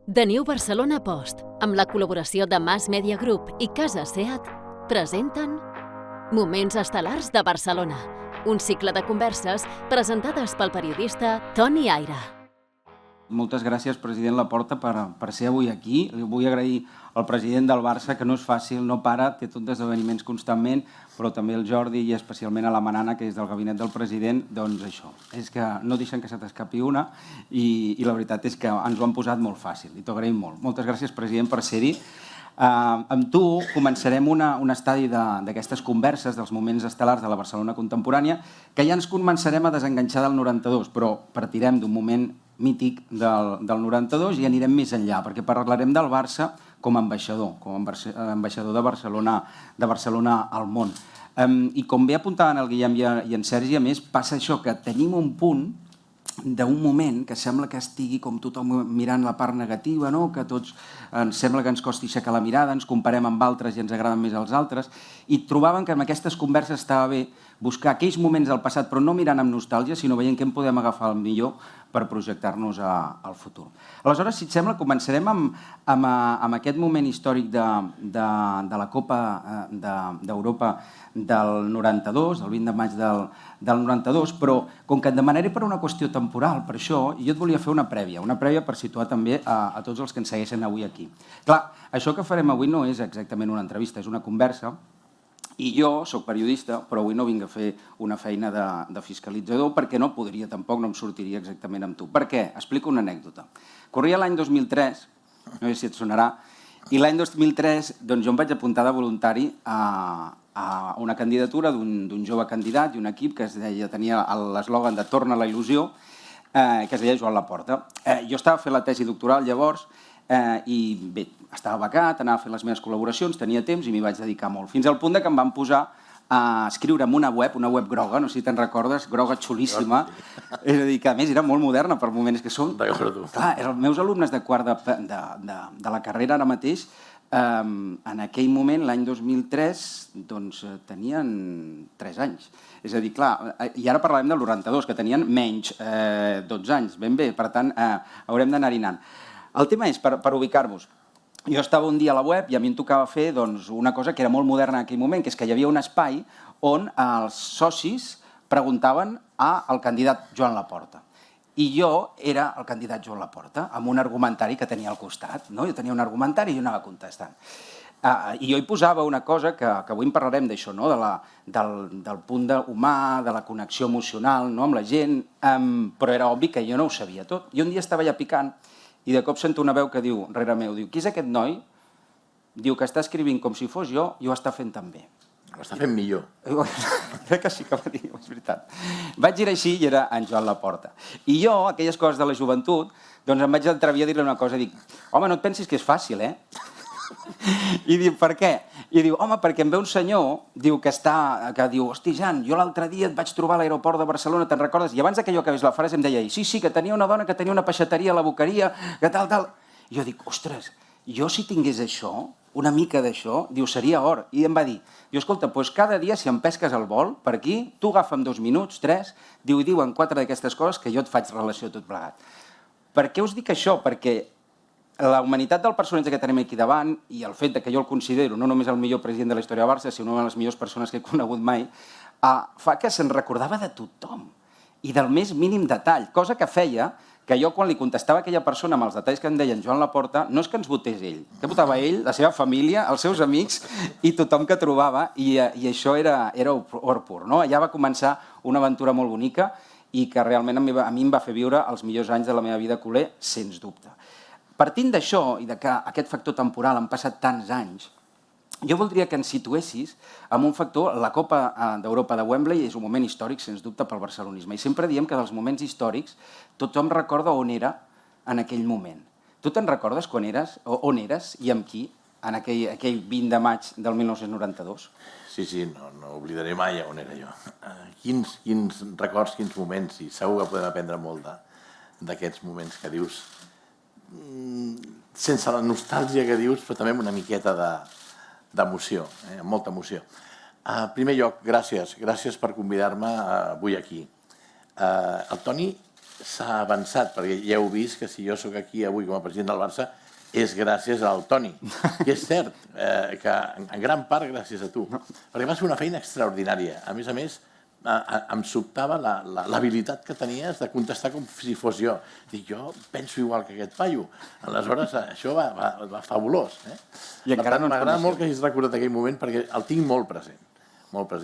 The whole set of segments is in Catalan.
The New Barcelona Post, amb la col·laboració de Mass Media Group i Casa Seat, presenten Moments estel·lars de Barcelona, un cicle de converses presentades pel periodista Toni Aira. Moltes gràcies, president Laporta, per ser avui aquí. Li vull agrair al president del Barça, que no és fàcil, no para, té tot d'esdeveniments constantment, però també el Jordi i especialment a la Manana, que és del gabinet del president, doncs això, és que no deixen que se t'escapi una i la veritat és que ens ho han posat molt fàcil i t'ho agraïm molt. Moltes gràcies, president, per ser-hi. Amb tu començarem un estadi d'aquestes converses, dels moments estel·lars de la Barcelona contemporània, que ja ens començarem a desenganxar del 92, però partirem d'un moment mític del 92 i anirem més enllà, perquè parlarem del Barça com a ambaixador, de Barcelona al món. I com bé apuntaven el Guillem i en Sergi, a més, passa això, que tenim un punt d'un moment que sembla que estigui com tothom mirant la part negativa, que tots ens sembla que ens costi aixecar la mirada, ens comparem amb altres i ens agraden més els altres, i trobaven que en aquestes converses estava bé buscar aquells moments del passat, però no mirant amb nostàlgia, sinó veient què en podem agafar el millor per projectar-nos al futur. Aleshores, si et sembla, començarem amb aquest moment històric de la Copa d'Europa del 92, el 20 de maig del 92, però com que et demanaré per una qüestió temporal, per això, jo et volia fer una prèvia per situar també a tots els que ens segueixen avui aquí. Clar, això que farem avui no és exactament una entrevista, és una conversa, i jo soc periodista, però avui no vinc a fer una feina de fiscalitzador perquè no podria tampoc, no em sortiria exactament amb tu. Per què? Explico una anècdota. Corria l'any 2003, no sé si et sonarà, i l'any 2003 doncs jo em vaig apuntar de voluntari a una candidatura d'un jove candidat i un equip que tenia l'eslògan de Torna la il·lusió, que es deia Joan Laporta. Jo estava fent la tesi doctoral llavors i bé, estava becat, anava fent les meves col·laboracions, tenia temps i m'hi vaig dedicar molt. Fins al punt que em van posar a escriure en una web groga, no sé si te'n recordes, groga xulíssima, és a dir, que a més era molt moderna per moments que són. Clar, els meus alumnes de quart de la carrera ara mateix, en aquell moment, l'any 2003, doncs tenien 3 anys. És a dir, clar, i ara parlarem del 92, que tenien menys 12 anys, ben bé, per tant, haurem d'anar-hi anant. El tema és, per ubicar-vos, jo estava un dia a la web i a mi em tocava fer una cosa que era molt moderna en aquell moment, que és que hi havia un espai on els socis preguntaven al candidat Joan Laporta. I jo era el candidat Joan Laporta, amb un argumentari que tenia al costat. Jo tenia un argumentari i jo anava contestant. I jo hi posava una cosa que avui en parlarem d'això, del punt humà, de la connexió emocional amb la gent, però era obvi que jo no ho sabia tot. I un dia estava allà picant i de cop sento una veu que diu, rere meu, qui és aquest noi? Diu que està escrivint com si fos jo i ho està fent tan bé. Ho està fent millor. Crec que sí que va dir, és veritat. Vaig girar així i era en Joan Laporta. I jo, aquelles coses de la joventut, doncs em vaig atrevir a dir-li una cosa, dic, home, no et pensis que és fàcil, I diu, per què? I diu, home, perquè em ve un senyor, que diu, hosti, Jan, jo l'altre dia et vaig trobar a l'aeroport de Barcelona, te'n recordes? I abans que jo acabés la frase em deia, sí, que tenia una dona que tenia una peixateria a la Boqueria, que tal. I jo dic, ostres, jo si tingués això, una mica d'això, diu, seria or. I em va dir, escolta, doncs cada dia si em pesques el vol, per aquí, tu agafa'm 2 minuts, 3, diuen 4 d'aquestes coses que jo et faig relació tot plegat. Per què us dic això? Perquè la humanitat del personatge que tenim aquí davant i el fet que jo el considero no només el millor president de la història de Barça, sinó una de les millors persones que he conegut mai, fa que se'n recordava de tothom i del més mínim detall, cosa que feia que jo quan li contestava a aquella persona amb els detalls que em deien Joan Laporta, no és que ens votés ell, que votava ell, la seva família, els seus amics i tothom que trobava, i això era or pur. Allà va començar una aventura molt bonica i que realment a mi em va fer viure els millors anys de la meva vida culer, sens dubte. Partint d'això i que aquest factor temporal han passat tants anys, jo voldria que ens situessis en un factor, la Copa d'Europa de Wembley és un moment històric, sens dubte, pel barcelonisme. I sempre diem que dels moments històrics tothom recorda on era en aquell moment. Tu te'n recordes on eres i amb qui en aquell 20 de maig del 1992? Sí, no oblidaré mai on era jo. Quins records, quins moments, i segur que podem aprendre molt d'aquests moments que dius, sense la nostàlgia que dius, però també amb una miqueta d'emoció, amb molta emoció. En primer lloc, gràcies per convidar-me avui aquí. El Toni s'ha avançat, perquè ja heu vist que si jo sóc aquí avui com a president del Barça és gràcies al Toni, que és cert, que en gran part gràcies a tu, perquè vas fer una feina extraordinària. A més, em sobtava l'habilitat que tenies de contestar com si fos jo. Dic, jo penso igual que aquest paio. Aleshores, això va fabulós. I encara no ens m'agrada molt que coneixem. hagis recordat aquell moment perquè el tinc molt present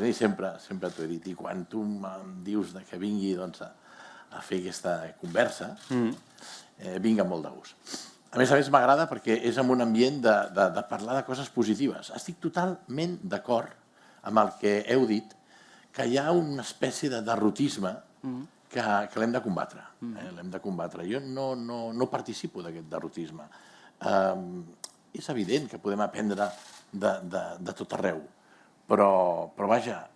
i sempre t'ho he dit. I quan tu em dius que vingui a fer aquesta conversa, vinc amb molt de gust. A més, m'agrada perquè és en un ambient de parlar de coses positives. Estic totalment d'acord amb el que heu dit, que hi ha una espècie de derrotisme que l'hem de combatre. L'hem de combatre. Jo no participo d'aquest derrotisme. És evident que podem aprendre de tot arreu, però vaja,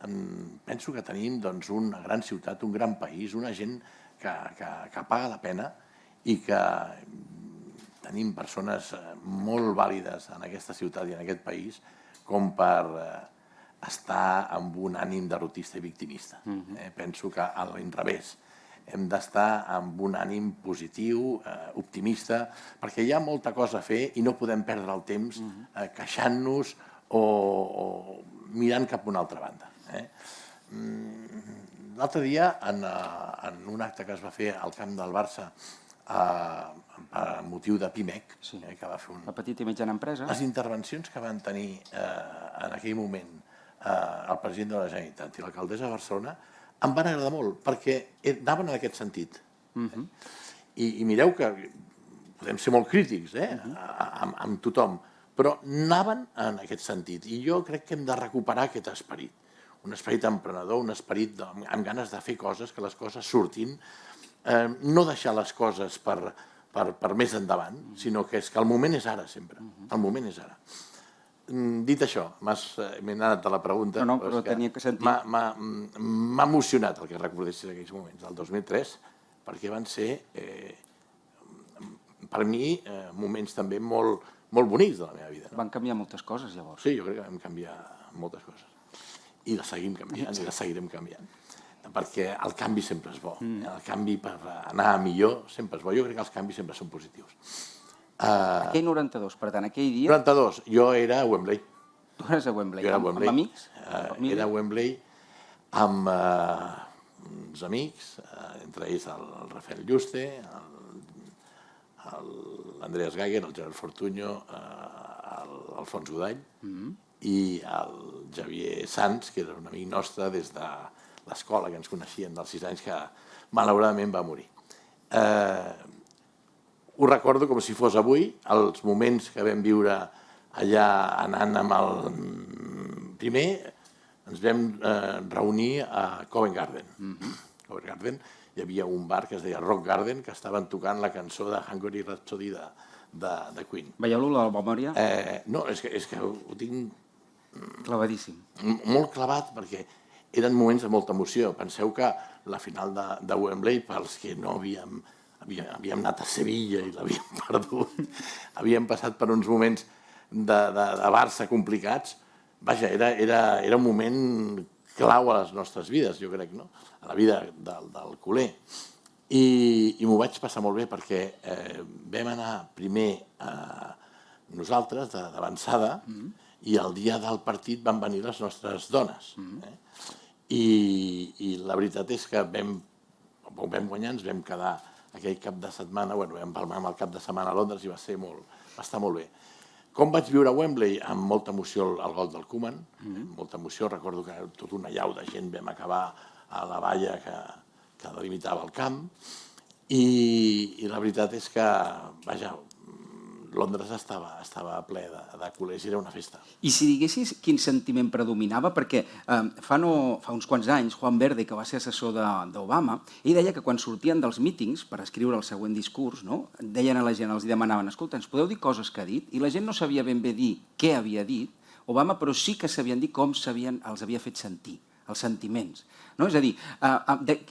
penso que tenim una gran ciutat, un gran país, una gent que paga la pena i que tenim persones molt vàlides en aquesta ciutat i en aquest país com per estar amb un ànim derrotista i victimista. Penso que a l'inrevés. Hem d'estar amb un ànim positiu, optimista, perquè hi ha molta cosa a fer i no podem perdre el temps queixant-nos o mirant cap a una altra banda. L'altre dia, en un acte que es va fer al camp del Barça per motiu de PIMEC, que va fer La petita i mitjana empresa. les intervencions que van tenir en aquell moment el president de la Generalitat i l'alcaldessa de Barcelona em van agradar molt, perquè anaven en aquest sentit. I mireu que podem ser molt crítics amb tothom, però anaven en aquest sentit. I jo crec que hem de recuperar aquest esperit. Un esperit emprenedor, un esperit amb ganes de fer coses, que les coses surtin, no deixar les coses per més endavant, sinó que és que el moment és ara, sempre. El moment és ara. Dit això, m'he anat a la pregunta, però tenia que sentir. M'ha emocionat el que recordessis aquells moments, del 2003, perquè van ser, per mi, moments també molt bonics de la meva vida. Van canviar moltes coses, llavors. Sí, jo crec que vam canviar moltes coses. I les seguim canviant, i les seguirem canviant. Perquè el canvi sempre és bo. El canvi per anar millor sempre és bo. Jo crec que els canvis sempre són positius. Aquell 92, per tant, aquell dia... 92, jo era a Wembley. Tu eres a Wembley, Amb amics? Era a Wembley amb uns amics, entre ells el Rafael Yuste, l'Andreas Geiger, el Gerard Fortuño, l'Alfons Godall i el Javier Sanz, que era un amic nostre des de l'escola, que ens coneixien dels 6 anys, que malauradament va morir. Ho recordo com si fos avui, els moments que vam viure allà anant amb el... Primer ens vam reunir a Covent Garden. Covent Garden hi havia un bar que es deia Rock Garden, que estaven tocant la cançó de Hungary Rhapsody de Queen. Veieu-lo, la memòria? No, és que ho tinc Clavadíssim. molt clavat, perquè eren moments de molta emoció. Penseu que la final de Wembley, pels que no havíem anat a Sevilla i l'havíem perdut, havíem passat per uns moments de Barça complicats. Vaja, era un moment clau a les nostres vides, jo crec, no? A la vida del culer. I m'ho vaig passar molt bé perquè vam anar primer nosaltres, d'avançada, i el dia del partit van venir les nostres dones. I la veritat és que vam guanyar, ens vam quedar aquell cap de setmana, vam empalmar amb el cap de setmana a Londres i va estar molt bé. Com vaig viure a Wembley? Amb molta emoció el gol del Koeman, molta emoció, recordo que tota una llau de gent vam acabar a la valla que delimitava el camp, i la veritat és que, vaja, Londres estava ple de culers i era una festa. I si diguessis quin sentiment predominava, perquè fa uns quants anys, Juan Verde, que va ser assessor d'Obama, ell deia que quan sortien dels mítings per escriure el següent discurs, deien a la gent, els demanaven, escolta, ens podeu dir coses que ha dit? I la gent no sabia ben bé dir què havia dit Obama, però sí que sabien dir com els havia fet sentir, els sentiments. És a dir,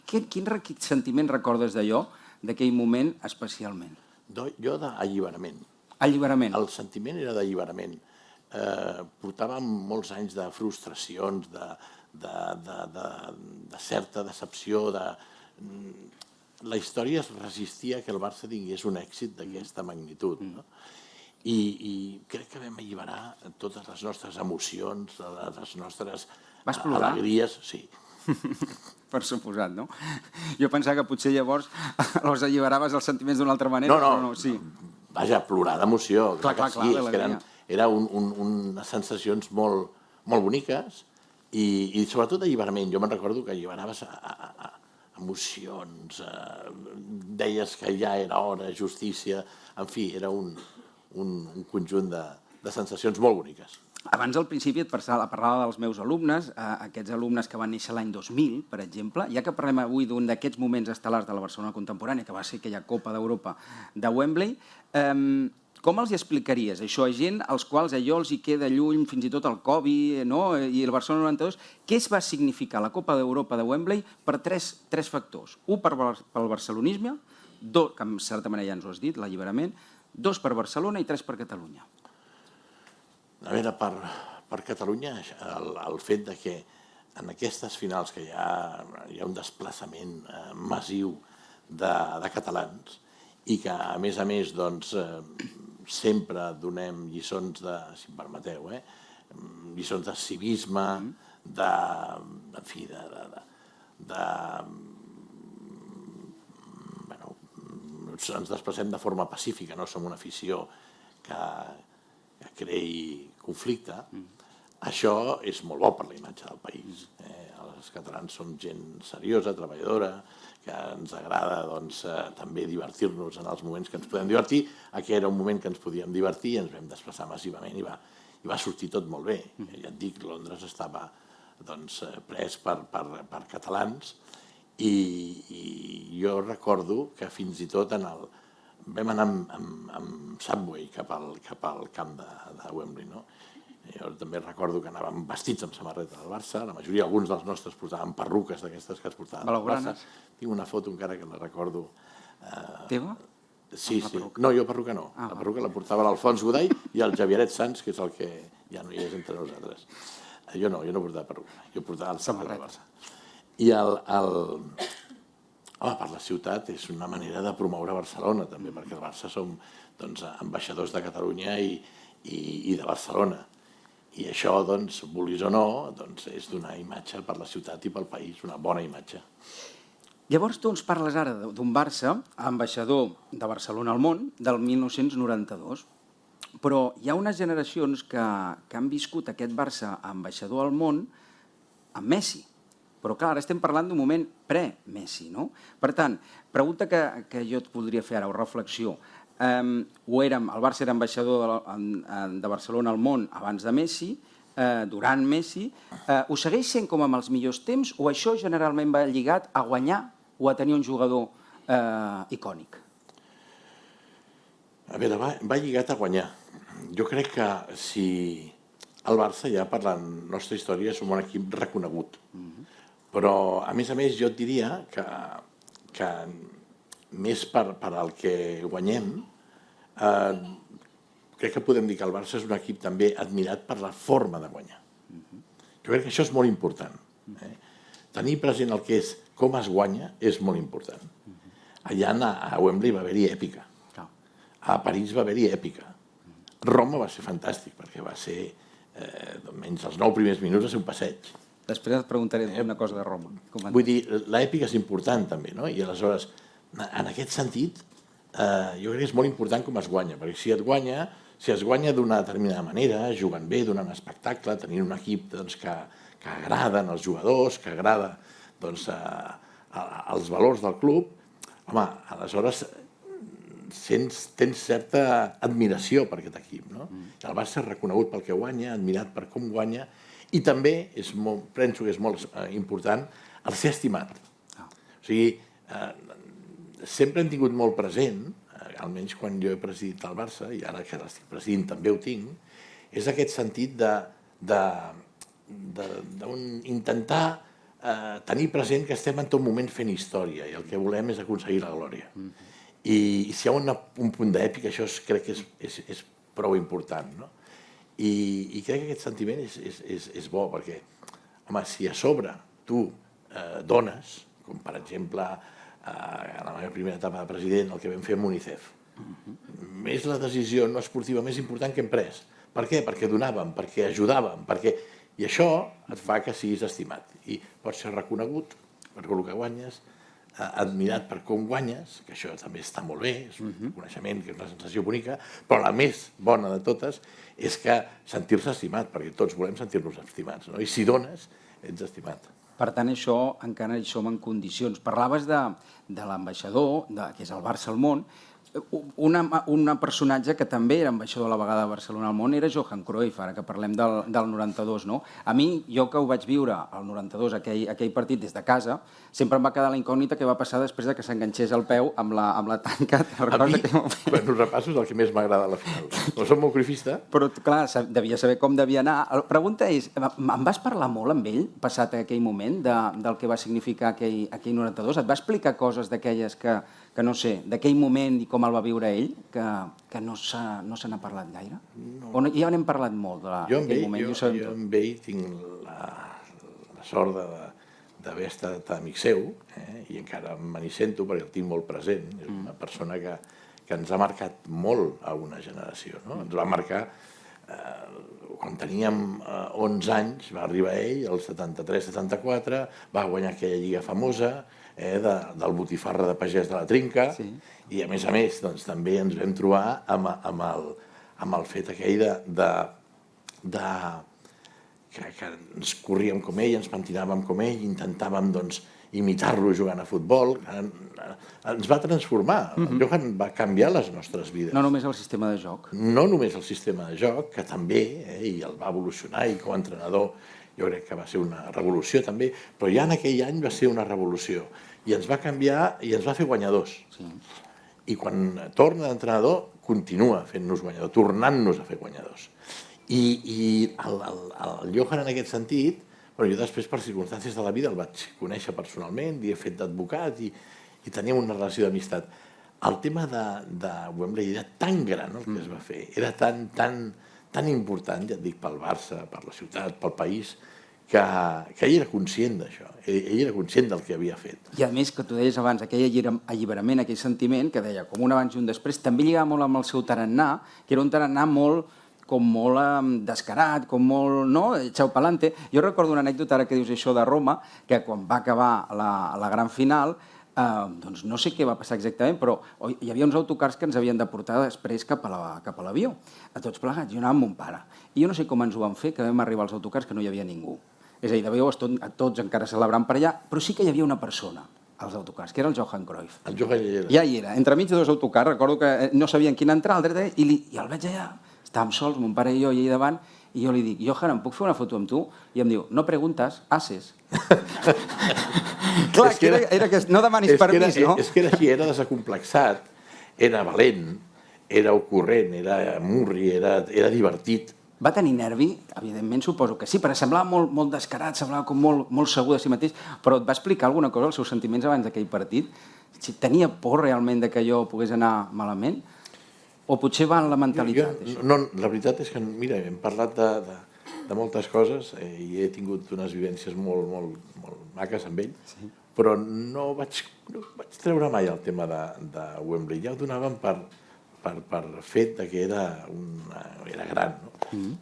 quin sentiment recordes d'allò, d'aquell moment especialment? Jo d'alliberament. Alliberament. El sentiment era d'alliberament. Portàvem molts anys de frustracions, de certa decepció, la història es resistia que el Barça tingués un èxit d'aquesta magnitud, no? I crec que vam alliberar totes les nostres emocions, les nostres alegries. Sí. Per suposat, no? Jo pensava que potser llavors els alliberaves els sentiments d'una altra manera, però no, sí. Vaja, plorar d'emoció. Clar, Eren unes sensacions molt boniques i sobretot d'alliberament. Jo me'n recordo que alliberaves emocions, deies que ja era hora, justícia, en fi, era un conjunt de sensacions molt boniques. Abans, al principi, et parlava dels meus alumnes, aquests alumnes que van néixer l'any 2000, per exemple. Ja que parlem avui d'un d'aquests moments estel·lars de la Barcelona contemporània, que va ser aquella Copa d'Europa de Wembley, com els explicaries això a gent als quals allò els hi queda lluny, fins i tot el Covid i el Barcelona 92? Què es va significar la Copa d'Europa de Wembley per tres factors? Un pel barcelonisme, que en certa manera ja ens ho has dit, l'alliberament, dos per Barcelona i tres per Catalunya. A veure, per Catalunya, el fet que en aquestes finals que hi ha un desplaçament massiu de catalans i que, a més, doncs, sempre donem lliçons de, si em permeteu, lliçons de civisme, en fi, ens desplacem de forma pacífica, no som una afició que creï conflicte. Això és molt bo per la imatge del país. Els catalans som gent seriosa, treballadora, que ens agrada també divertir-nos en els moments que ens podem divertir. Aquest era un moment que ens podíem divertir i ens vam desplaçar massivament i va sortir tot molt bé. Ja et dic, Londres estava pres per catalans i jo recordo que fins i tot vam anar amb Subway cap al camp de Wembley, no? Jo també recordo que anàvem vestits amb samarreta del Barça, la majoria, alguns dels nostres portaven perruques d'aquestes que es portaven al Barça. Tinc una foto encara que la recordo. Teva? Sí. No, jo perruca no. La perruca la portava l'Alfons Godall i el Javieret Sans, que és el que ja no hi és entre nosaltres. Jo no portava perruca, jo portava el samarreta del Barça. I home, per la ciutat és una manera de promoure Barcelona, també, perquè el Barça som ambaixadors de Catalunya i de Barcelona. I això, vulguis o no, és donar imatge per la ciutat i pel país, una bona imatge. Llavors tu ens parles ara d'un Barça, ambaixador de Barcelona al món, del 1992. Però hi ha unes generacions que han viscut aquest Barça ambaixador al món amb Messi. Però clar, ara estem parlant d'un moment pre-Messi, no? Per tant, pregunta que jo et voldria fer ara, o reflexió. El Barça era ambaixador de Barcelona al món abans de Messi, durant Messi. Ho segueix sent com amb els millors temps o això generalment va lligat a guanyar o a tenir un jugador icònic? A veure, va lligat a guanyar. Jo crec que si el Barça, ja per la nostra història, som un equip reconegut. Però, a més, jo et diria que més per el que guanyem, crec que podem dir que el Barça és un equip també admirat per la forma de guanyar. Jo crec que això és molt important. Tenir present el que és com es guanya és molt important. Allà a Wembley va haver-hi èpica. A París va haver-hi èpica. Roma va ser fantàstic, perquè va ser, menys els 9 primers minuts, va ser un passeig. Després et preguntaré una cosa de Roma. Vull dir, l'èpica és important també, no? I aleshores, en aquest sentit, jo crec que és molt important com es guanya, perquè si es guanya d'una determinada manera, jugant bé, donant espectacle, tenint un equip que agrada als jugadors, que agrada els valors del club, home, aleshores tens certa admiració per aquest equip, no? El Barça és reconegut pel que guanya, admirat per com guanya, i també, penso que és molt important, el ser estimat. O sigui, sempre hem tingut molt present, almenys quan jo he presidit el Barça, i ara que l'estic presidint també ho tinc, és aquest sentit d'intentar tenir present que estem en tot moment fent història i el que volem és aconseguir la glòria. I si hi ha un punt d'èpica, això crec que és prou important, no? I crec que aquest sentiment és bo, perquè, home, si a sobre tu dones, com per exemple en la meva primera etapa de president, el que vam fer amb UNICEF. És la decisió no esportiva més important que hem pres. Per què? Perquè donàvem, perquè ajudàvem, i això et fa que siguis estimat. I pots ser reconegut per el que guanyes, admirat per com guanyes, que això també està molt bé, és un coneixement, que és una sensació bonica, però la més bona de totes és que sentir-se estimat, perquè tots volem sentir-nos estimats, no? I si dones, ets estimat. Per tant, això encara hi som en condicions. Parlaves de l'ambaixador, que és el Barça al món. Un personatge que també era ambaixador a la vegada de Barcelona al món era Johan Cruyff, ara que parlem del 92, no? A mi, jo que ho vaig viure al 92, aquell partit des de casa, sempre em va quedar la incògnita que va passar després de que s'enganxés el peu amb la tanca. A mi, quan ho repasso, és el que més m'agrada a la final. No soc molt cruifista. Però, clar, devia saber com devia anar. La pregunta és, em vas parlar molt amb ell, passat aquell moment, del que va significar aquell 92? Et va explicar coses d'aquelles que no sé, d'aquell moment i com el va viure ell, que no se n'ha parlat gaire? O ja n'hem parlat molt d'aquell moment? Jo amb ell tinc la sort d'haver estat amic seu, i encara me n'hi sento perquè el tinc molt present. És una persona que ens ha marcat molt a una generació. Ens va marcar, quan teníem 11 anys, va arribar ell, el 73-74, va guanyar aquella lliga famosa, del botifarra de pagès de la Trinca, i a més també ens vam trobar amb el fet aquell que ens corríem com ell, ens pentinàvem com ell, intentàvem imitar-lo jugant a futbol. Ens va transformar. El Johan va canviar les nostres vides. No només el sistema de joc. No només el sistema de joc, que també, i el va evolucionar, i com a entrenador jo crec que va ser una revolució també, però ja en aquell any va ser una revolució. I ens va canviar i ens va fer guanyadors. I quan torna d'entrenador, continua fent-nos guanyadors, tornant-nos a fer guanyadors. I el Johan en aquest sentit, jo després per circumstàncies de la vida el vaig conèixer personalment, i he fet d'advocat i teníem una relació d'amistat. El tema de Wembley era tan gran el que es va fer, era tan important, ja et dic, pel Barça, per la ciutat, pel país, que ell era conscient d'això, ell era conscient del que havia fet. I a més, que tu deies abans, aquell alliberament, aquell sentiment, que deia com un abans i un després, també lligava molt amb el seu tarannà, que era un tarannà molt descarat, com molt, no? Echau pa'lante. Jo recordo una anècdota, ara que dius això de Roma, que quan va acabar la gran final, doncs no sé què va passar exactament, però hi havia uns autocars que ens havien de portar després cap a l'avió, a tots plegats. Jo anava amb mon pare. I jo no sé com ens ho van fer, que vam arribar als autocars que no hi havia ningú. És a dir, de veus tots encara celebrant per allà, però sí que hi havia una persona als autocars, que era el Johan Cruyff. El Johan ja era. Ja hi era. Entremig de dos autocars, recordo que no sabien quin entrar, el dret, i el veig allà. Estàvem sols, mon pare i jo, i allà davant, i jo li dic, Johan, em puc fer una foto amb tu? I em diu, no preguntes, haces. Clar, no demanis permís, no? És que era així, era desacomplexat, era valent, era ocurrent, era murri, era divertit. Va tenir nervi? Evidentment suposo que sí, perquè semblava molt descarat, semblava com molt segur de si mateix, però et va explicar alguna cosa, els seus sentiments abans d'aquell partit? Tenia por realment que allò pogués anar malament? O potser va en la mentalitat? No, la veritat és que, mira, hem parlat de moltes coses i he tingut unes vivències molt maques amb ell, però no vaig treure mai el tema de Wembley. Ja ho donàvem per fet que era gran, no?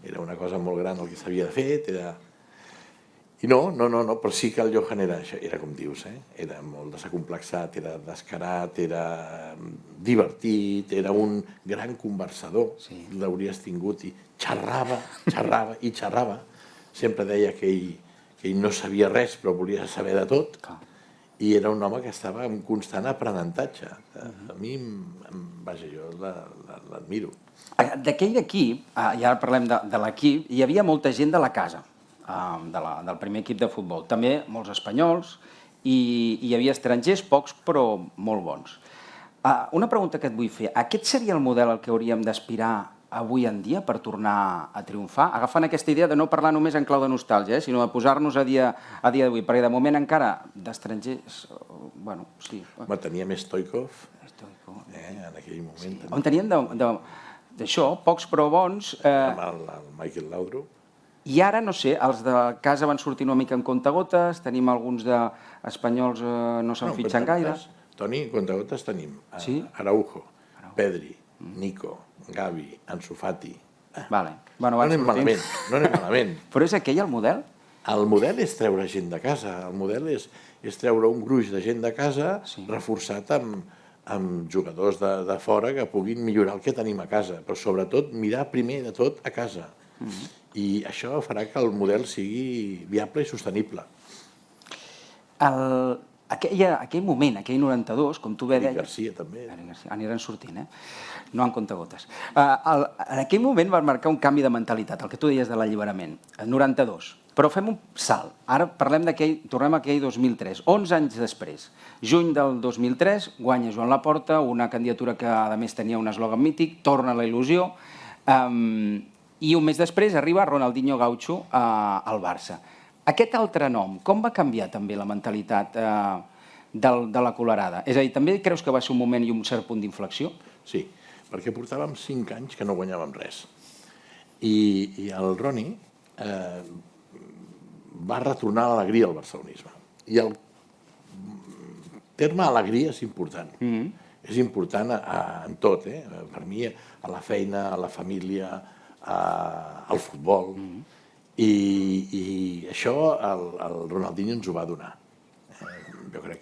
Era una cosa molt gran el que s'havia fet, i no, però sí que el Johan era com dius, era molt desacomplexat, era descarat, era divertit, era un gran conversador, l'hauries tingut, i xerrava, i xerrava. Sempre deia que ell no sabia res, però volia saber de tot, i era un home que estava en constant aprenentatge. A mi, vaja, jo l'admiro. D'aquell equip, i ara parlem de l'equip, hi havia molta gent de la casa, del primer equip de futbol. També molts espanyols, i hi havia estrangers, pocs, però molt bons. Una pregunta que et vull fer. Aquest seria el model al que hauríem d'aspirar avui en dia per tornar a triomfar? Agafant aquesta idea de no parlar només en clau de nostàlgia, sinó de posar-nos a dia d'avui, perquè de moment encara d'estrangers, bueno, sí. Tenia més Stoikov, en aquell moment. On tenien d'això, pocs però bons. Amb el Michael Laudrup. I ara, no sé, els de casa van sortir una mica en comptagotes, tenim alguns d'espanyols no se'n fitxen gaire. Toni, contagotes tenim Araujo, Pedri, Nico, Gavi, Ansu Fati. No anem malament, no anem malament. Però és aquell el model? El model és treure gent de casa, el model és treure un gruix de gent de casa reforçat amb jugadors de fora que puguin millorar el que tenim a casa, però sobretot mirar primer de tot a casa. I això farà que el model sigui viable i sostenible. Aquell moment, aquell 92, com tu bé deies... Garcia també. Aniran sortint, no en comptagotes. En aquell moment va marcar un canvi de mentalitat, el que tu deies de l'alliberament, el 92. Però fem un salt. Ara tornem a aquell 2003, 11 anys després. Juny del 2003, guanya Joan Laporta, una candidatura que a més tenia un eslògan mític, torna la il·lusió, i un mes després arriba Ronaldinho Gaucho al Barça. Aquest altre nom, com va canviar també la mentalitat de la Colerada? És a dir, també creus que va ser un moment i un cert punt d'inflexió? Sí, perquè portàvem 5 anys que no guanyàvem res. I el Roni va retornar l'alegria al barcelonisme. I el terme alegria és important. És important en tot, per mi, a la feina, a la família, al futbol. I això el Ronaldinho ens ho va donar. Jo crec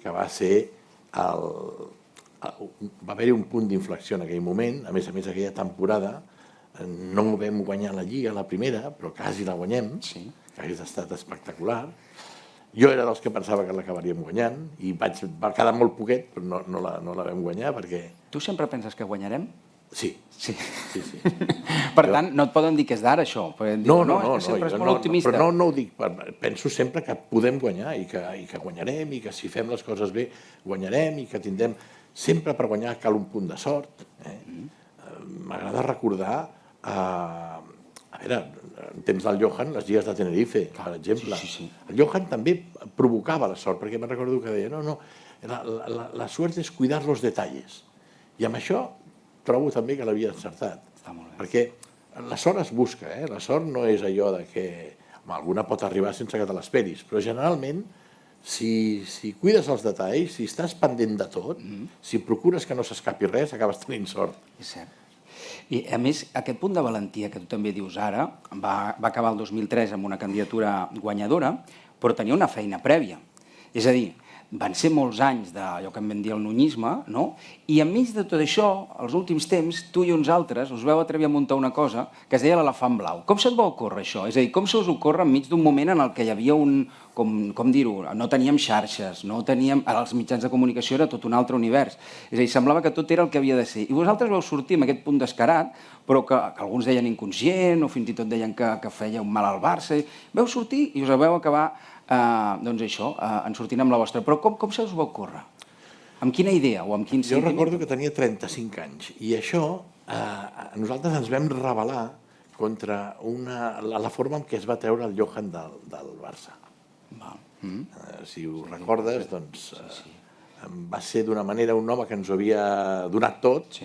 que va ser va haver-hi un punt d'inflexió en aquell moment. A més, aquella temporada no vam guanyar la Lliga, la primera, però quasi la guanyem, que hauria estat espectacular. Jo era dels que pensava que l'acabaríem guanyant i va quedar molt poquet, però no la vam guanyar perquè... Tu sempre penses que guanyarem? Sí. Per tant, no et poden dir que és d'ara, això. No, però no ho dic. Penso sempre que podem guanyar i que guanyarem i que si fem les coses bé guanyarem i que tindrem... Sempre per guanyar cal un punt de sort. M'agrada recordar, a veure, en temps del Johan, les lligues de Tenerife, per exemple. El Johan també provocava la sort, perquè me'n recordo que deia, no, la sort és cuidar los detalles. I amb això trobo també que l'havia encertat. Perquè la sort es busca, la sort no és allò de que alguna pot arribar sense que te l'esperis, però generalment, si cuides els detalls, si estàs pendent de tot, si procures que no s'escapi res, acabes tenint sort. És cert. I, a més, aquest punt de valentia que tu també dius ara, va acabar el 2003 amb una candidatura guanyadora, però tenia una feina prèvia. És a dir, van ser molts anys d'allò que en vam dir el nunyisme, no? I enmig de tot això, als últims temps, tu i uns altres us veu atrevir a muntar una cosa que es deia l'elefant blau. Com se't va ocórrer això? És a dir, com se us ocorre enmig d'un moment en el que hi havia un, com dir-ho, no teníem xarxes, no teníem... Ara els mitjans de comunicació era tot un altre univers. És a dir, semblava que tot era el que havia de ser. I vosaltres vau sortir amb aquest punt descarat, però que alguns deien inconscient, o fins i tot deien que feia un mal al Barça. Vau sortir i us vau acabar doncs això, en sortint amb la vostra. Però com se us va ocórrer? Amb quina idea o amb quin sentiment? Jo recordo que tenia 35 anys i això, nosaltres ens vam rebel·lar contra la forma en què es va treure el Johan del Barça. Si ho recordes, doncs va ser d'una manera un home que ens ho havia donat tot.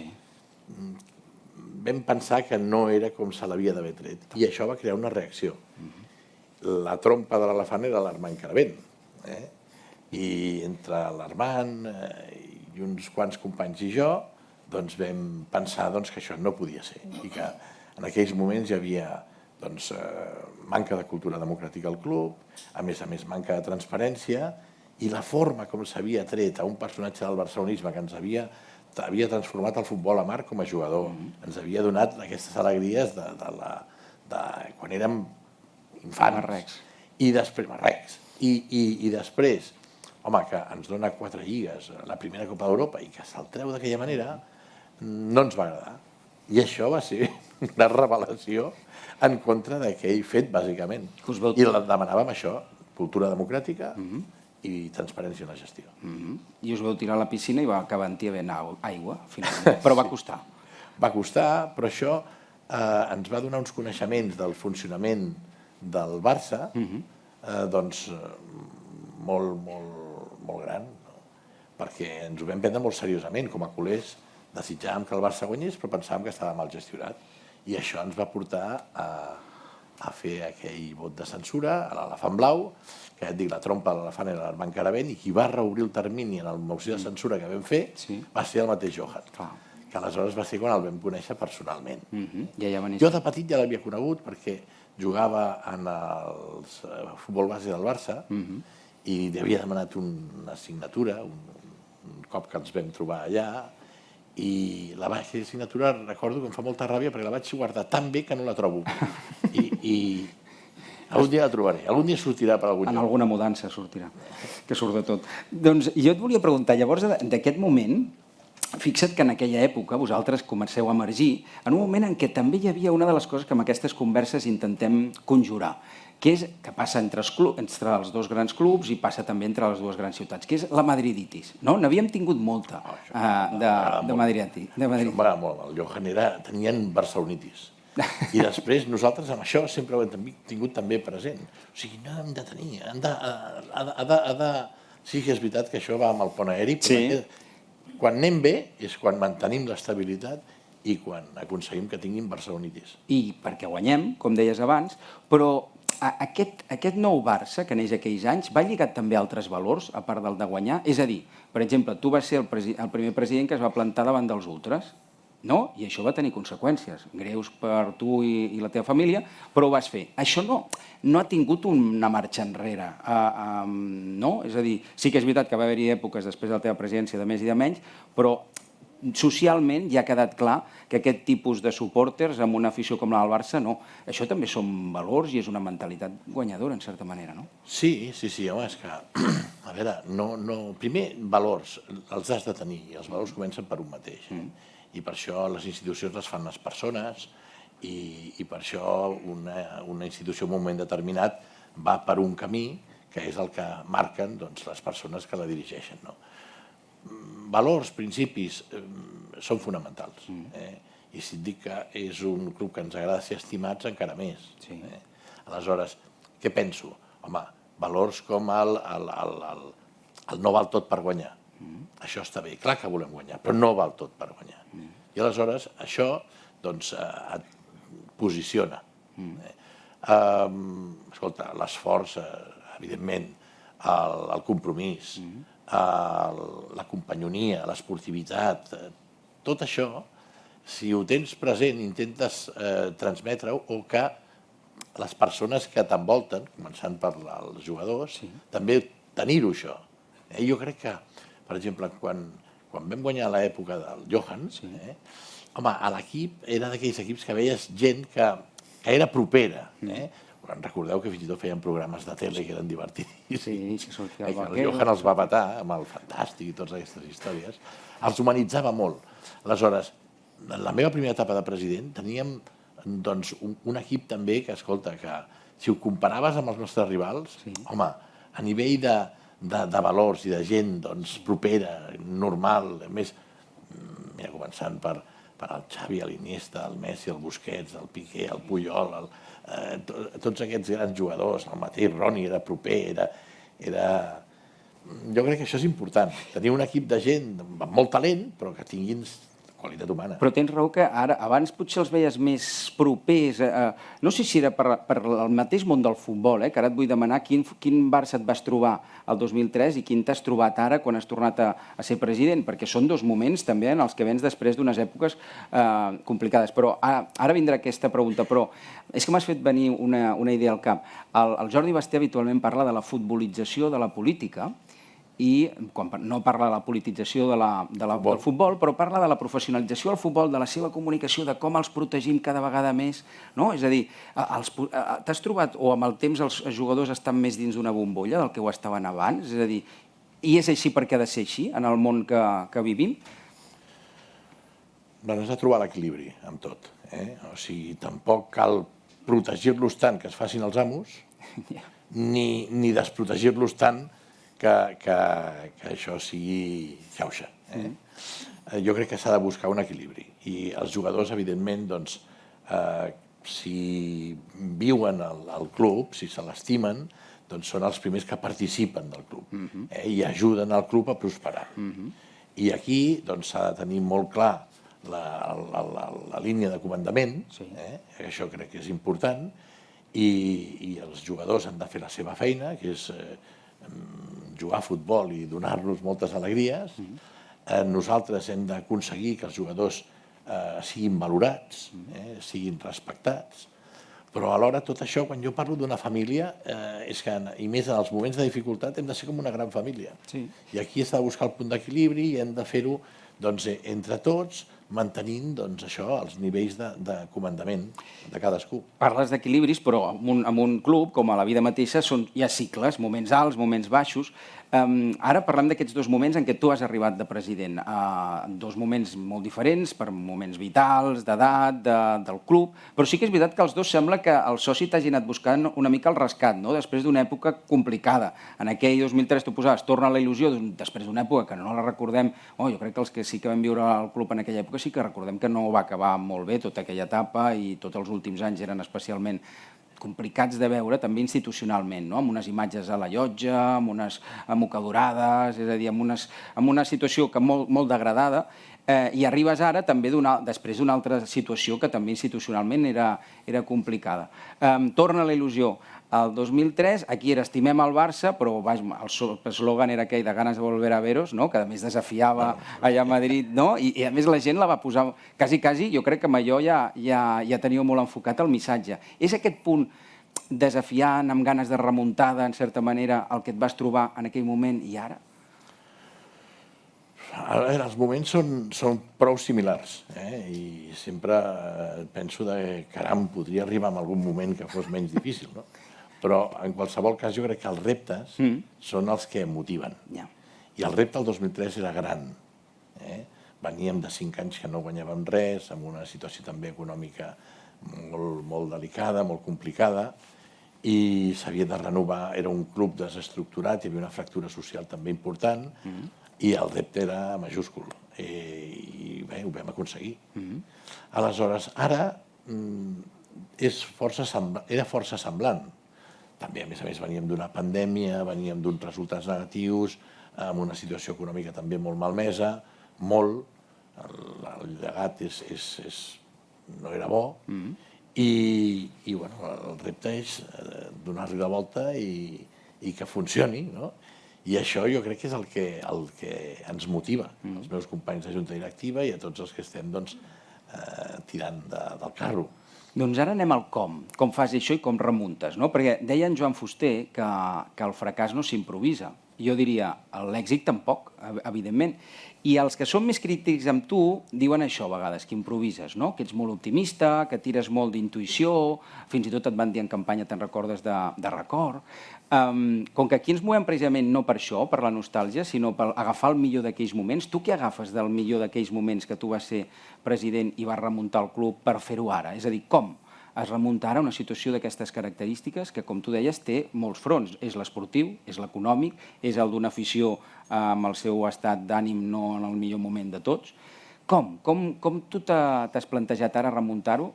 Vam pensar que no era com se l'havia d'haver tret i això va crear una reacció. La trompa de l'elefant era l'Armand Caravent. I entre l'Armand i uns quants companys i jo doncs vam pensar que això no podia ser i que en aquells moments hi havia manca de cultura democràtica al club, a més manca de transparència i la forma com s'havia tret a un personatge del barcelonisme que ens havia transformat el futbol a Marc com a jugador, ens havia donat aquestes alegries de quan érem infants. I després, home, que ens dona 4 lligues, la primera Copa d'Europa, i que se'l treu d'aquella manera, no ens va agradar. I això va ser una revelació en contra d'aquell fet, bàsicament. I demanàvem això, cultura democràtica i transparència en la gestió. I us vau tirar a la piscina i va acabar havent aigua, finalment. Però va costar. Va costar, però això ens va donar uns coneixements del funcionament del Barça, doncs molt gran, perquè ens ho vam prendre molt seriosament. Com a culers desitjàvem que el Barça guanyés, però pensàvem que estava mal gestionat. I això ens va portar a a fer aquell vot de censura a l'elefant blau, que ja et dic, la trompa de l'elefant era l'Armand Caravent, i qui va reobrir el termini en la moció de censura que vam fer va ser el mateix Johan, que aleshores va ser quan el vam conèixer personalment. Jo de petit ja l'havia conegut perquè jugava en el futbol base del Barça i li havia demanat una assignatura un cop que ens vam trobar allà, i aquella assignatura recordo que em fa molta ràbia perquè la vaig guardar tan bé que no la trobo. I algun dia la trobaré, algun dia sortirà per algun lloc. En alguna mudança sortirà, que surt de tot. Doncs jo et volia preguntar, llavors, d'aquest moment, fixa't que en aquella època vosaltres comenceu a emergir en un moment en què també hi havia una de les coses que amb aquestes converses intentem conjurar, que és que passa entre els dos grans clubs i passa també entre les dues grans ciutats, que és la madriditis. N'havíem tingut molta de madriditis. M'agrada molt. El Johan tenien barcelonitis. I després nosaltres amb això sempre ho hem tingut també present. O sigui, no hem de tenir... Sí que és veritat que això va amb el pont aeri, però quan anem bé és quan mantenim l'estabilitat i quan aconseguim que tinguin barcelonitis. I perquè guanyem, com deies abans, però aquest nou Barça, que neix aquells anys, va lligat també a altres valors, a part del de guanyar? És a dir, per exemple, tu vas ser el primer president que es va plantar davant dels ultres, no? I això va tenir conseqüències greus per tu i la teva família, però ho vas fer. Això no ha tingut una marxa enrere, no? És a dir, sí que és veritat que va haver-hi èpoques després de la teva presidència de més i de menys, però socialment ja ha quedat clar que aquest tipus de supporters amb una afició com la del Barça, no. Això també són valors i és una mentalitat guanyadora, en certa manera, no? Sí, home, és que, a veure, primer, valors, els has de tenir, i els valors comencen per un mateix. I per això les institucions les fan les persones, i per això una institució en un moment determinat va per un camí que és el que marquen les persones que la dirigeixen, no? Valors, principis, són fonamentals. I si et dic que és un club que ens agrada ser estimats, encara més. Aleshores, què penso? Home, valors com el no val tot per guanyar. Això està bé, clar que volem guanyar, però no val tot per guanyar. I aleshores això et posiciona. Escolta, l'esforç, evidentment, el compromís, la companyonia, l'esportivitat, tot això, si ho tens present, intentes transmetre-ho, o que les persones que t'envolten, començant per els jugadors, també tenir-ho això. Jo crec que, per exemple, quan vam guanyar l'època del Johan, home, a l'equip era d'aquells equips que veies gent que era propera. Recordeu que fins i tot feien programes de tele que eren divertidíssims. El Johan els va petar amb el Fantàstic i totes aquestes històries. Els humanitzava molt. Aleshores, en la meva primera etapa de president teníem un equip també que, escolta, que si ho comparaves amb els nostres rivals, home, a nivell de valors i de gent propera, normal, més, mira, començant per el Xavi, l'Iniesta, el Messi, el Busquets, el Piqué, el Puyol, tots aquests grans jugadors, el mateix Roni era proper, jo crec que això és important, tenir un equip de gent amb molt talent, però que tinguin qualitat humana. Però tens raó que abans potser els veies més propers, no sé si era per el mateix món del futbol, que ara et vull demanar quin Barça et vas trobar el 2003 i quin t'has trobat ara quan has tornat a ser president, perquè són dos moments també en els que vens després d'unes èpoques complicades. Però ara vindrà aquesta pregunta, però és que m'has fet venir una idea al cap. El Jordi Basté habitualment parla de la futbolització de la política, i no parla de la politització del futbol, però parla de la professionalització del futbol, de la seva comunicació, de com els protegim cada vegada més, no? És a dir, t'has trobat, o amb el temps els jugadors estan més dins d'una bombolla del que ho estaven abans? És a dir, i és així perquè ha de ser així, en el món que vivim? Doncs has de trobar l'equilibri amb tot. O sigui, tampoc cal protegir-los tant que es facin els amos, ni desprotegir-los tant que això sigui xauxa. Jo crec que s'ha de buscar un equilibri. I els jugadors, evidentment, si viuen al club, si se l'estimen, són els primers que participen del club i ajuden al club a prosperar. I aquí s'ha de tenir molt clar la línia de comandament, això crec que és important, i els jugadors han de fer la seva feina, que és jugar a futbol i donar-nos moltes alegries. Nosaltres hem d'aconseguir que els jugadors siguin valorats, siguin respectats, però alhora tot això, quan jo parlo d'una família, és que, i més en els moments de dificultat, hem de ser com una gran família. I aquí s'ha de buscar el punt d'equilibri i hem de fer-ho entre tots, mantenint això, els nivells de comandament de cadascú. Parles d'equilibris, però en un club, com a la vida mateixa, hi ha cicles, moments alts, moments baixos. Ara parlem d'aquests dos moments en què tu has arribat de president. Dos moments molt diferents, per moments vitals, d'edat, del club, però sí que és veritat que els dos sembla que el soci t'hagi anat buscant una mica el rescat, no? Després d'una època complicada. En aquell 2003 tu posaves torna a la il·lusió, després d'una època que no la recordem, jo crec que els que sí que vam viure al club en aquella època sí que recordem que no va acabar molt bé tota aquella etapa i tots els últims anys eren especialment complicats de veure, també institucionalment, no? Amb unes imatges a la llotja, amb unes mocadorades, és a dir, amb una situació que molt degradada, i arribes ara també després d'una altra situació que també institucionalment era complicada. Torna la il·lusió. El 2003, aquí era estimem el Barça, però l'eslògan era aquell de ganes de volver a veros, que a més desafiava allà a Madrid, i a més la gent la va posar quasi, jo crec que amb allò ja teníeu molt enfocat el missatge. És aquest punt desafiant, amb ganes de remuntada, en certa manera, el que et vas trobar en aquell moment i ara? A veure, els moments són prou similars, i sempre penso que, caram, podria arribar en algun moment que fos menys difícil, no? Però, en qualsevol cas, jo crec que els reptes són els que motiven. I el repte del 2003 era gran. Veníem de 5 anys que no guanyàvem res, amb una situació també econòmica molt delicada, molt complicada, i s'havia de renovar, era un club desestructurat, hi havia una fractura social també important, i el repte era majúscul. I bé, ho vam aconseguir. Aleshores, ara era força semblant. També, a més, veníem d'una pandèmia, veníem d'uns resultats negatius, amb una situació econòmica també molt malmesa, molt, el llegat no era bo, i el repte és donar-li la volta i que funcioni, no? I això jo crec que és el que ens motiva, els meus companys de junta directiva i a tots els que estem tirant del carro. Doncs ara anem al com fas això i com remuntes, no? Perquè deia en Joan Fuster que el fracàs no s'improvisa. Jo diria, l'èxit tampoc, evidentment. I els que són més crítics amb tu diuen això a vegades, que improvises, no? Que ets molt optimista, que tires molt d'intuïció, fins i tot et van dir en campanya, te'n recordes, de record. Com que aquí ens movem precisament no per això, per la nostàlgia, sinó per agafar el millor d'aquells moments, tu què agafes del millor d'aquells moments que tu vas ser president i vas remuntar el club per fer-ho ara? És a dir, com es remunta ara una situació d'aquestes característiques que, com tu deies, té molts fronts. És l'esportiu, és l'econòmic, és el d'una afició amb el seu estat d'ànim no en el millor moment de tots. Com tu t'has plantejat ara remuntar-ho?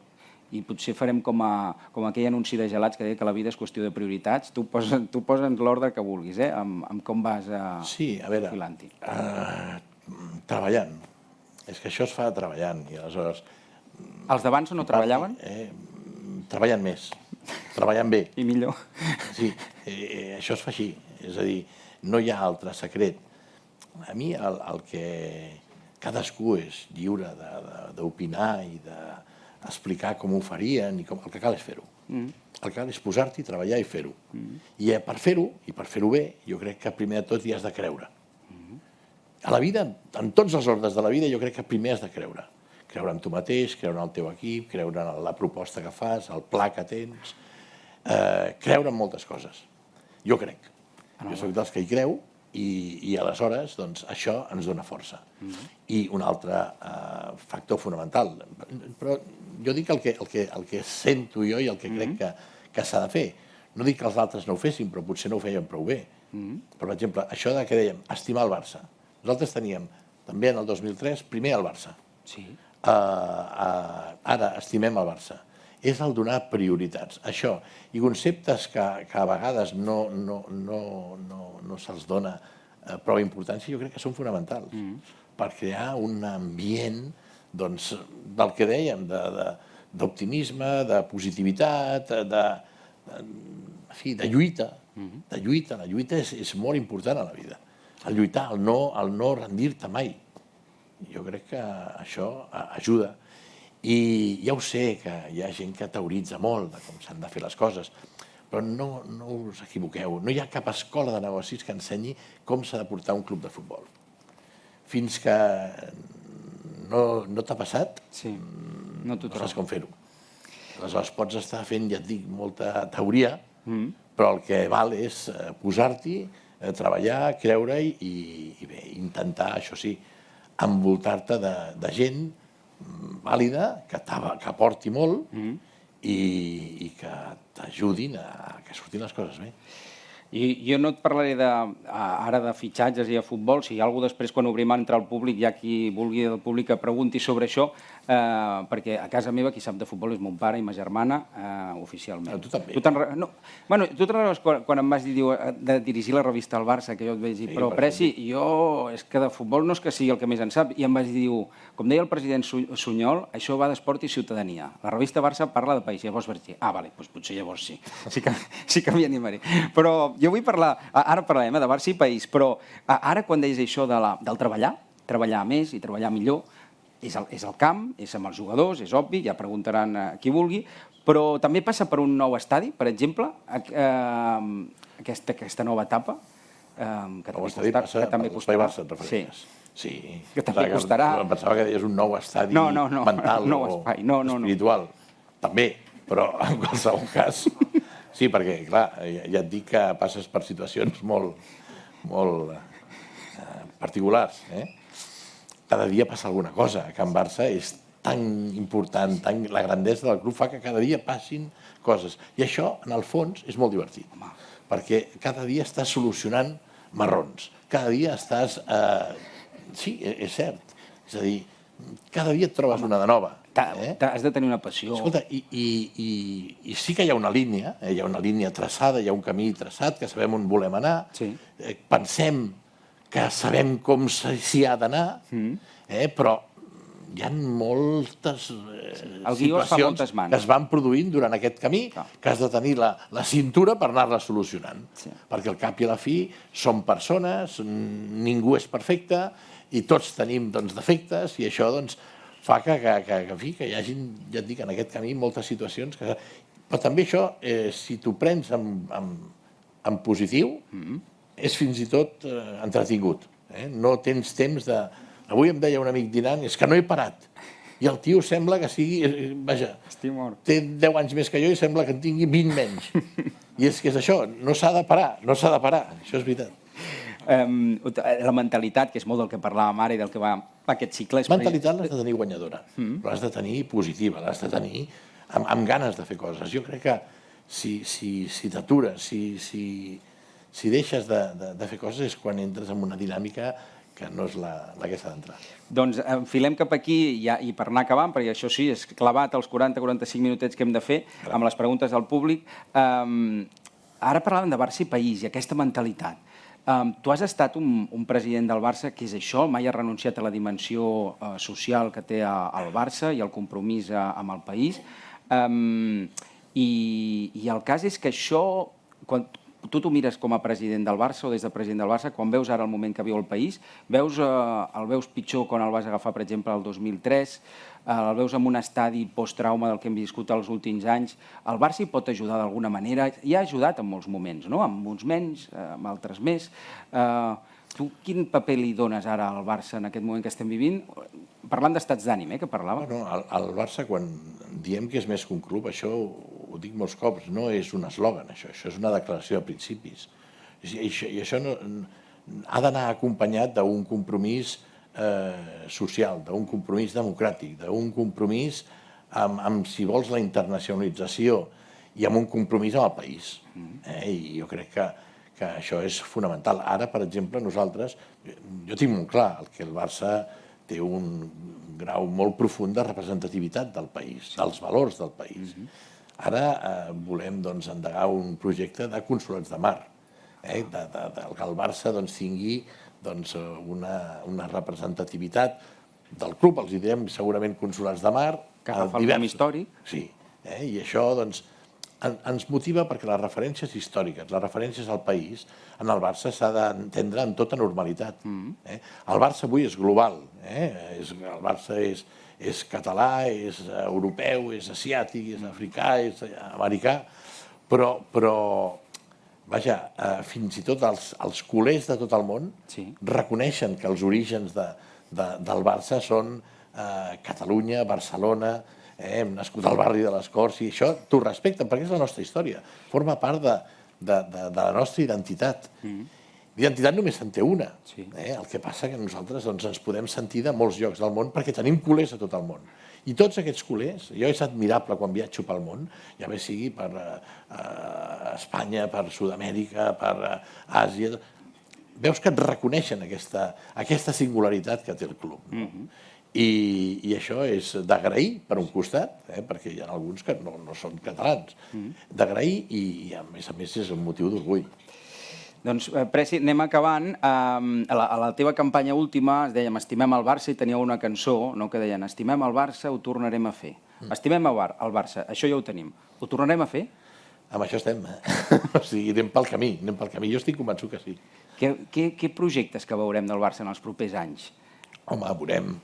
I potser farem com aquell anunci de gelats que deia que la vida és qüestió de prioritats. Tu posa'ns l'ordre que vulguis, amb com vas filant-hi. Treballant. És que això es fa treballant i aleshores... Els d'abans no treballaven? Treballant més, treballant bé. I millor. Sí, això es fa així. És a dir, no hi ha altre secret. A mi el que cadascú és lliure d'opinar i d'explicar com ho farien i el que cal és fer-ho. El que cal és posar-t'hi, treballar i fer-ho. I per fer-ho, i per fer-ho bé, jo crec que primer de tot hi has de creure. A la vida, en tots els ordres de la vida, jo crec que primer has de creure. Creure en tu mateix, creure en el teu equip, creure en la proposta que fas, el pla que tens, creure en moltes coses. Jo crec. Jo soc dels que hi creu i aleshores això ens dona força. I un altre factor fonamental, però jo dic el que sento jo i el que crec que s'ha de fer. No dic que els altres no ho fessin, però potser no ho feien prou bé. Per exemple, això que dèiem, estimar el Barça. Nosaltres teníem, també en el 2003, primer el Barça. Ara estimem el Barça. És el donar prioritats. Això, i conceptes que a vegades no se'ls dona prou importància, jo crec que són fonamentals per crear un ambient del que dèiem, d'optimisme, de positivitat, de lluita. La lluita és molt important a la vida. El lluitar, el no rendir-te mai. Jo crec que això ajuda. I ja ho sé que hi ha gent que teoritza molt de com s'han de fer les coses, però no us equivoqueu. No hi ha cap escola de negocis que ensenyi com s'ha de portar un club de futbol. Fins que no t'ha passat, no saps com fer-ho. Aleshores pots estar fent, ja et dic, molta teoria, però el que val és posar-t'hi, treballar, creure-hi i bé, intentar, això sí, envoltar-te de gent vàlida, que aporti molt i que t'ajudin a que surtin les coses bé. I jo no et parlaré ara de fitxatges i de futbol, si hi ha algú després quan obrim entre el públic, hi ha qui vulgui del públic que pregunti sobre això, perquè a casa meva qui sap de futbol és mon pare i ma germana, oficialment. Tu també. Tu te'n recordes quan em vas dir de dirigir la revista El Barça, que jo et vaig dir, però Preci, jo és que de futbol no és que sigui el que més en sap, i em vas dir, com deia el president Sunyol, això va d'esport i ciutadania. La revista Barça parla de país, llavors vaig dir, vale, doncs potser llavors sí, sí que m'hi animaré. Però jo vull parlar, ara parlarem de Barça i país, però ara quan deies això del treballar més i treballar millor, és el camp, és amb els jugadors, és obvi, ja preguntaran a qui vulgui, però també passa per un nou estadi, per exemple, aquesta nova etapa, que també costarà. Barça, et refereixes? Sí. Que també costarà. Em pensava que deies un nou estadi mental o espiritual. També, però en qualsevol cas... Sí, perquè, clar, ja et dic que passes per situacions molt particulars. Cada dia passa alguna cosa. A Can Barça és tan important, la grandesa del club fa que cada dia passin coses. I això, en el fons, és molt divertit, perquè cada dia estàs solucionant marrons. Cada dia estàs... Sí, és cert. És a dir, cada dia et trobes una de nova. Has de tenir una passió. Escolta, i sí que hi ha una línia traçada, hi ha un camí traçat, que sabem on volem anar, pensem que sabem com s'hi ha d'anar, però hi ha moltes situacions que es van produint durant aquest camí, que has de tenir la cintura per anar-la solucionant. Perquè al cap i a la fi som persones, ningú és perfecte, i tots tenim defectes, i això fa que hi hagi, ja et dic, en aquest camí moltes situacions. Però també això, si t'ho prens en positiu, és fins i tot entretingut. No tens temps de... Avui em deia un amic dinant, és que no he parat. I el tio sembla que sigui... Vaja, té 10 anys més que jo i sembla que en tingui 20 menys. I és que és això, no s'ha de parar, això és veritat. La mentalitat, que és molt del que parlàvem ara i del que va aquest cicle... Mentalitat l'has de tenir guanyadora, l'has de tenir positiva, l'has de tenir amb ganes de fer coses. Jo crec que si t'atures, si deixes de fer coses és quan entres en una dinàmica que no és la que s'ha d'entrar. Doncs enfilem cap aquí i per anar acabant, perquè això sí, és clavat els 40-45 minutets que hem de fer amb les preguntes del públic. Ara parlàvem de Barça i país i aquesta mentalitat. Tu has estat un president del Barça que és això, mai ha renunciat a la dimensió social que té el Barça i el compromís amb el país. I el cas és que això, quan tu t'ho mires com a president del Barça o des de president del Barça, quan veus ara el moment que viu el país, el veus pitjor quan el vas agafar, per exemple, el 2003, el veus en un estadi post-trauma del que hem viscut els últims anys. El Barça hi pot ajudar d'alguna manera, i ha ajudat en molts moments, no? En uns menys, en altres més. Tu quin paper li dones ara al Barça en aquest moment que estem vivint? Parlant d'estats d'ànim, que parlava. El Barça, quan diem que és més que un club, això ho dic molts cops, no és un eslògan, això és una declaració de principis. I això ha d'anar acompanyat d'un compromís social, d'un compromís democràtic, d'un compromís amb, si vols, la internacionalització i amb un compromís amb el país. I jo crec que això és fonamental. Ara, per exemple, nosaltres, jo tinc molt clar que el Barça té un grau molt profund de representativitat del país, dels valors del país. Ara volem endegar un projecte de consolats de mar, que el Barça tingui una representativitat del club, els direm segurament consolats de mar. Que agafa el nom històric. Sí, i això ens motiva perquè les referències històriques, les referències al país, en el Barça s'ha d'entendre en tota normalitat. El Barça avui és global, el Barça és català, és europeu, és asiàtic, és africà, és americà, però vaja, fins i tot els culers de tot el món reconeixen que els orígens del Barça són Catalunya, Barcelona, hem nascut al barri de les Corts, i això t'ho respecten, perquè és la nostra història, forma part de la nostra identitat. D'identitat només se'n té una. El que passa que nosaltres ens podem sentir de molts llocs del món perquè tenim culers a tot el món. I tots aquests culers, jo és admirable quan viatjo pel món, ja bé sigui per Espanya, per Sud-amèrica, per Àsia, veus que et reconeixen aquesta singularitat que té el club. I això és d'agrair, per un costat, perquè hi ha alguns que no són catalans, d'agrair i, a més, és un motiu d'orgull. Doncs, Presi, anem acabant. A la teva campanya última es deia Estimem el Barça i teníeu una cançó que deien Estimem el Barça, ho tornarem a fer. Estimem el Barça, això ja ho tenim. Ho tornarem a fer? Amb això estem. O sigui, anem pel camí. Jo estic convençut que sí. Què projectes que veurem del Barça en els propers anys? Home, veurem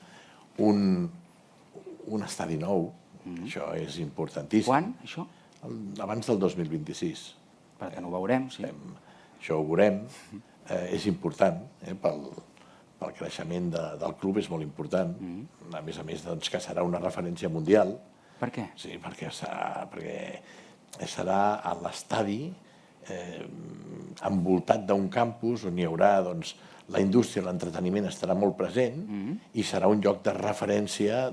un estadi nou. Això és importantíssim. Quan, això? Abans del 2026. Perquè no ho veurem, sí. Això ho veurem. És important, pel creixement del club és molt important. A més, que serà una referència mundial. Per què? Sí, perquè serà a l'estadi envoltat d'un campus on hi haurà la indústria, l'entreteniment estarà molt present i serà un lloc de referència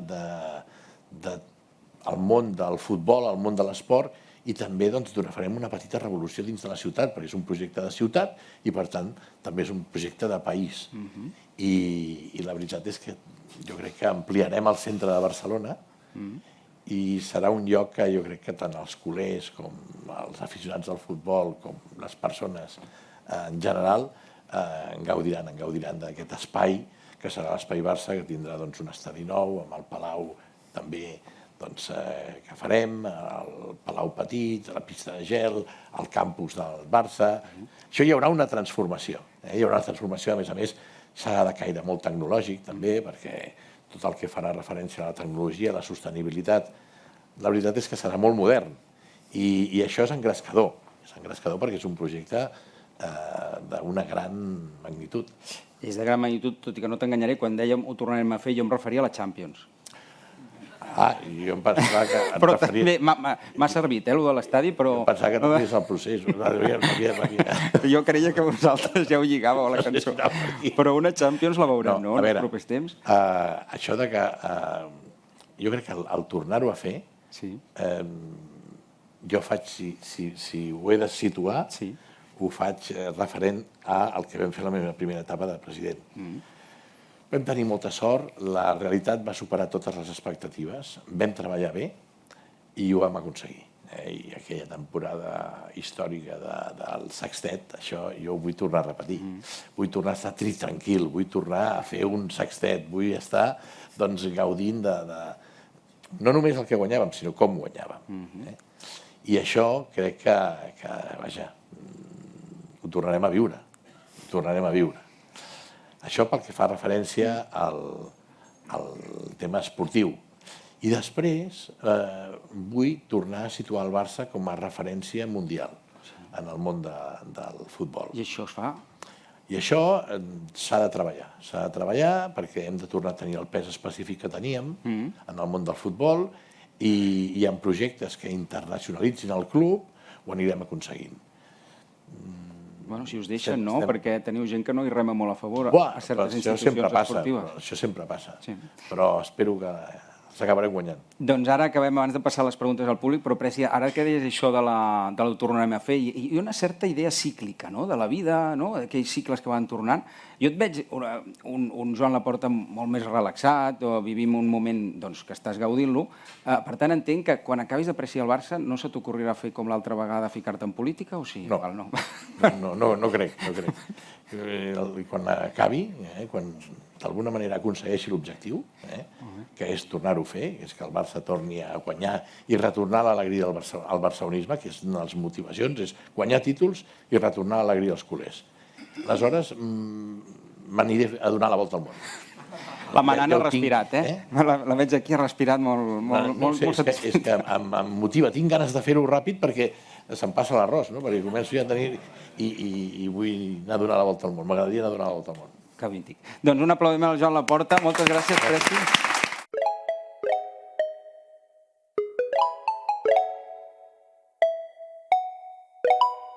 al món del futbol, al món de l'esport, i també farem una petita revolució dins de la ciutat, perquè és un projecte de ciutat i, per tant, també és un projecte de país. I la veritat és que jo crec que ampliarem el centre de Barcelona i serà un lloc que jo crec que tant els culers com els aficionats al futbol, com les persones en general, en gaudiran d'aquest espai, que serà l'Espai Barça, que tindrà un estadi nou, amb el Palau també que farem, el Palau Petit, la pista de gel, el campus del Barça. Això hi haurà una transformació. Hi haurà una transformació, a més, serà de caire molt tecnològic, també, perquè tot el que farà referència a la tecnologia, a la sostenibilitat, la veritat és que serà molt modern. I això és engrescador. És engrescador perquè és un projecte d'una gran magnitud. És de gran magnitud, tot i que no t'enganyaré, quan dèiem ho tornarem a fer, jo em referia a la Champions. Jo em pensava que et però referia... també m'ha servit, allò de l'estadi, però... Jo em pensava que t'havies el procés. Jo creia que vosaltres ja ho lligàveu a la cançó. Però una Champions la veurem, no? En els propers temps. Això de que... Jo crec que al tornar-ho a fer, jo faig, si ho he de situar, ho faig referent al que vam fer la meva primera etapa de president. Vam tenir molta sort, la realitat va superar totes les expectatives, vam treballar bé i ho vam aconseguir. I aquella temporada històrica del sextet, això jo ho vull tornar a repetir. Vull tornar a estar tranquil, vull tornar a fer un sextet, vull estar gaudint no només el que guanyàvem, sinó com guanyàvem. I això crec que vaja, ho tornarem a viure. Ho tornarem a viure. Això pel que fa referència al tema esportiu. I després vull tornar a situar el Barça com a referència mundial en el món del futbol. I això es fa? I això s'ha de treballar. S'ha de treballar perquè hem de tornar a tenir el pes específic que teníem en el món del futbol i hi ha projectes que internacionalitzin el club, ho anirem aconseguint. Bueno, si us deixen, no, perquè teniu gent que no hi rema molt a favor a certes institucions esportives. Això sempre passa, però espero que s'acabarem guanyant. Doncs ara acabem, abans de passar les preguntes al públic, però Presi, ara que deies això de l'ho tornarem a fer, i una certa idea cíclica, no?, de la vida, no?, aquells cicles que van tornant, Jo et veig un Joan Laporta molt més relaxat, o vivim un moment que estàs gaudint-lo. Per tant, entenc que quan acabis d'apreciar el Barça no se t'ocorrirà fer com l'altra vegada, ficar-te en política, o sí? No, no crec. Quan acabi, quan d'alguna manera aconsegueixi l'objectiu, que és tornar-ho a fer, que és que el Barça torni a guanyar i retornar l'alegria al barcelonisme, que és una de les motivacions, és guanyar títols i retornar l'alegria als culers. Aleshores, m'aniré a donar la volta al món. La Manana ha respirat, La veig aquí, ha respirat molt satisfet. És que em motiva, tinc ganes de fer-ho ràpid perquè se'm passa l'arròs, perquè començo ja a tenir i vull anar a donar la volta al món. M'agradaria anar a donar la volta al món. Que mític. Doncs un aplaudiment al Joan Laporta. Moltes gràcies, Preci.